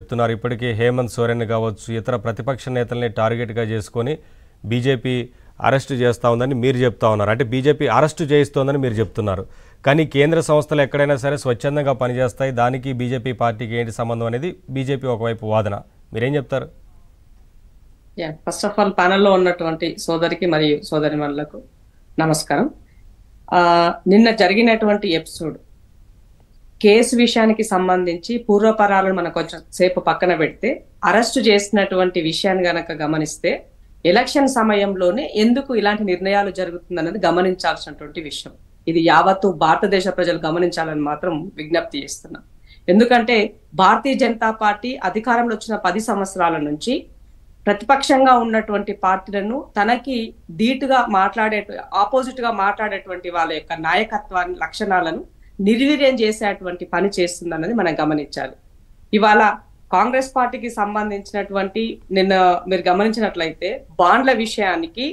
చెప్తున్నారు. ఇప్పటికే హేమంత్ సోరెన్ కావచ్చు, ఇతర ప్రతిపక్ష నేతల్ని టార్గెట్గా చేసుకొని బీజేపీ అరెస్టు చేస్తూ ఉందని మీరు చెప్తా ఉన్నారు. అంటే బీజేపీ అరెస్టు చేయిస్తోందని మీరు చెప్తున్నారు. కానీ కేంద్ర సంస్థలు ఎక్కడైనా సరే స్వచ్ఛందంగా పనిచేస్తాయి, దానికి బీజేపీ పార్టీకి ఏంటి సంబంధం అనేది బీజేపీ ఒకవైపు వాదన. మీరేం చెప్తారు? ఫస్ట్ ఆఫ్ ఆల్ ప్యానెల్లో ఉన్నటువంటి సోదరికి మరియు సోదరిమణులకు నమస్కారం. నిన్న జరిగినటువంటి ఎపిసోడ్ కేసు విషయానికి సంబంధించి పూర్వపరాలను మనం కొంచెం సేపు పక్కన పెడితే, అరెస్టు చేసినటువంటి విషయాన్ని గనక గమనిస్తే ఎలక్షన్ సమయంలోనే ఎందుకు ఇలాంటి నిర్ణయాలు జరుగుతుందన్నది గమనించాల్సినటువంటి విషయం. ఇది యావత్తు భారతదేశ ప్రజలు గమనించాలని మాత్రం విజ్ఞప్తి చేస్తున్నాం. ఎందుకంటే భారతీయ జనతా పార్టీ అధికారంలో వచ్చిన 10 సంవత్సరాల నుంచి ప్రతిపక్షంగా ఉన్నటువంటి పార్టీలను తనకి ధీటుగా ఆపోజిట్ గా మాట్లాడేటువంటి వాళ్ళ యొక్క నాయకత్వాన్ని లక్షణాలను నిర్వీర్యం చేసేటువంటి పని చేస్తుందన్నది మనం గమనించాలి. ఇవాళ కాంగ్రెస్ పార్టీకి సంబంధించినటువంటి నిన్న మీరు గమనించినట్లయితే బాండ్ల విషయానికి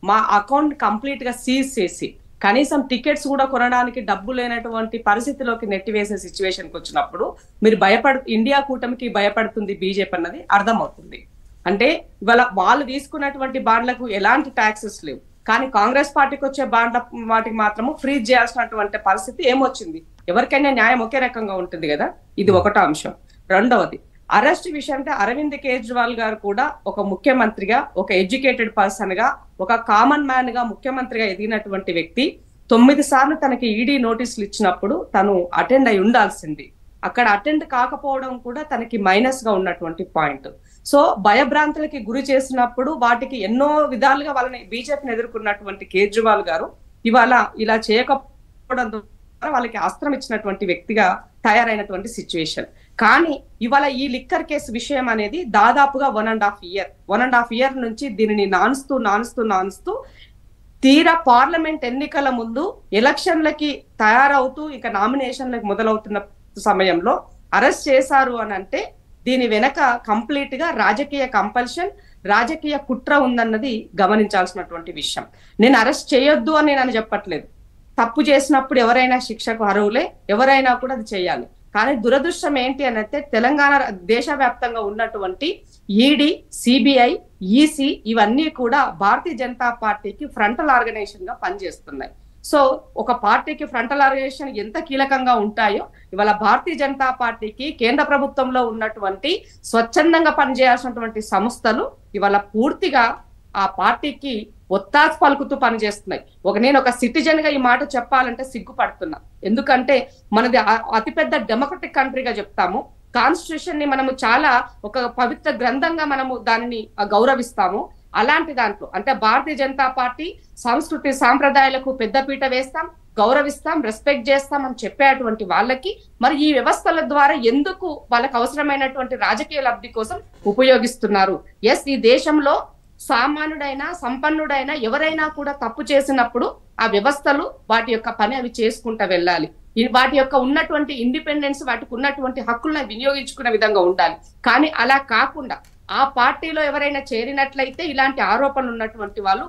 మా అకౌంట్ కంప్లీట్ గా సీజ్ చేసి కనీసం టికెట్స్ కూడా కొనడానికి డబ్బు లేనటువంటి పరిస్థితిలోకి నెట్టివేసే సిచ్యువేషన్కి వచ్చినప్పుడు మీరు ఇండియా కూటమికి భయపడుతుంది బీజేపీ అన్నది అర్థమవుతుంది. అంటే ఇవాళ వాళ్ళు తీసుకున్నటువంటి బాండ్లకు ఎలాంటి ట్యాక్సెస్ లేవు, కానీ కాంగ్రెస్ పార్టీకి వచ్చే బాండ్ల వాటికి మాత్రము ఫ్రీజ్ చేయాల్సినటువంటి పరిస్థితి ఏమొచ్చింది? ఎవరికైనా న్యాయం ఒకే రకంగా ఉంటుంది కదా. ఇది ఒకటో అంశం. రెండవది, అరెస్ట్ విషయం అంటే అరవింద్ కేజ్రీవాల్ గారు కూడా ఒక ముఖ్యమంత్రిగా, ఒక ఎడ్యుకేటెడ్ పర్సన్ గా, ఒక కామన్ మ్యాన్ గా ముఖ్యమంత్రిగా ఎదిగినటువంటి వ్యక్తి 9 సార్లు తనకి ఈడీ నోటీసులు ఇచ్చినప్పుడు తను అటెండ్ అయి ఉండాల్సింది. అక్కడ అటెండ్ కాకపోవడం కూడా తనకి మైనస్ గా ఉన్నటువంటి పాయింట్. సో భయభ్రాంతులకి గురి చేసినప్పుడు వాటికి ఎన్నో విధాలుగా వాళ్ళని బీజేపీని ఎదుర్కొన్నటువంటి కేజ్రీవాల్ గారు ఇవాళ ఇలా చేయకపోవడం ద్వారా వాళ్ళకి అస్త్రం ఇచ్చినటువంటి వ్యక్తిగా తయారైనటువంటి సిచ్యువేషన్. కానీ ఇవాళ ఈ లిక్కర్ కేసు విషయం అనేది దాదాపుగా 1.5 ఇయర్ నుంచి దీనిని నానుస్తూ తీరా పార్లమెంట్ ఎన్నికల ముందు ఎలక్షన్లకి తయారవుతూ ఇక నామినేషన్లకు మొదలవుతున్న సమయంలో అరెస్ట్ చేశారు అని అంటే దీని వెనక కంప్లీట్ గా రాజకీయ కంపల్షన్, రాజకీయ కుట్ర ఉందన్నది గమనించాల్సినటువంటి విషయం. నేను అరెస్ట్ చేయొద్దు అని నేను చెప్పట్లేదు. తప్పు చేసినప్పుడు ఎవరైనా శిక్షకు అర్హులే, ఎవరైనా కూడా అది చేయాలి. కానీ దురదృష్టం ఏంటి అని అంటే తెలంగాణ దేశవ్యాప్తంగా ఉన్నటువంటి ఈడీ, సిబిఐ, ఈసీ ఇవన్నీ కూడా భారతీయ జనతా పార్టీకి ఫ్రంటల్ ఆర్గనైజేషన్ గా పనిచేస్తున్నాయి. సో ఒక పార్టీకి ఫ్రంటల్ ఆర్గనైజేషన్ ఎంత కీలకంగా ఉంటాయో ఇవాళ భారతీయ జనతా పార్టీకి కేంద్ర ప్రభుత్వంలో ఉన్నటువంటి స్వచ్ఛందంగా పనిచేయాల్సినటువంటి సంస్థలు ఇవాళ పూర్తిగా ఆ పార్టీకి ఒత్తాసు పలుకుతూ పనిచేస్తున్నాయి. నేను ఒక సిటిజన్ గా ఈ మాట చెప్పాలంటే సిగ్గుపడుతున్నా. ఎందుకంటే మనది అతిపెద్ద డెమోక్రటిక్ కంట్రీగా చెప్తాము. కాన్స్టిట్యూషన్ ని మనము చాలా ఒక పవిత్ర గ్రంథంగా మనము దానిని గౌరవిస్తాము. అలాంటి దాంట్లో అంటే భారతీయ జనతా పార్టీ సంస్కృతి సాంప్రదాయాలకు పెద్దపీట వేస్తాం, గౌరవిస్తాం, రెస్పెక్ట్ చేస్తాం అని చెప్పేటువంటి వాళ్ళకి మరి ఈ వ్యవస్థల ద్వారా ఎందుకు వాళ్ళకి అవసరమైనటువంటి రాజకీయ లబ్ధి కోసం ఉపయోగిస్తున్నారు? ఈ దేశంలో సామాన్యుడైనా సంపన్నుడైనా ఎవరైనా కూడా తప్పు చేసినప్పుడు ఆ వ్యవస్థలు వాటి యొక్క పని అవి చేసుకుంటూ వెళ్ళాలి. వాటి యొక్క ఉన్నటువంటి ఇండిపెండెన్స్, వాటికి ఉన్నటువంటి హక్కులను వినియోగించుకునే విధంగా ఉండాలి. కానీ అలా కాకుండా ఆ పార్టీలో ఎవరైనా చేరినట్లయితే ఇలాంటి ఆరోపణలు ఉన్నటువంటి వాళ్ళు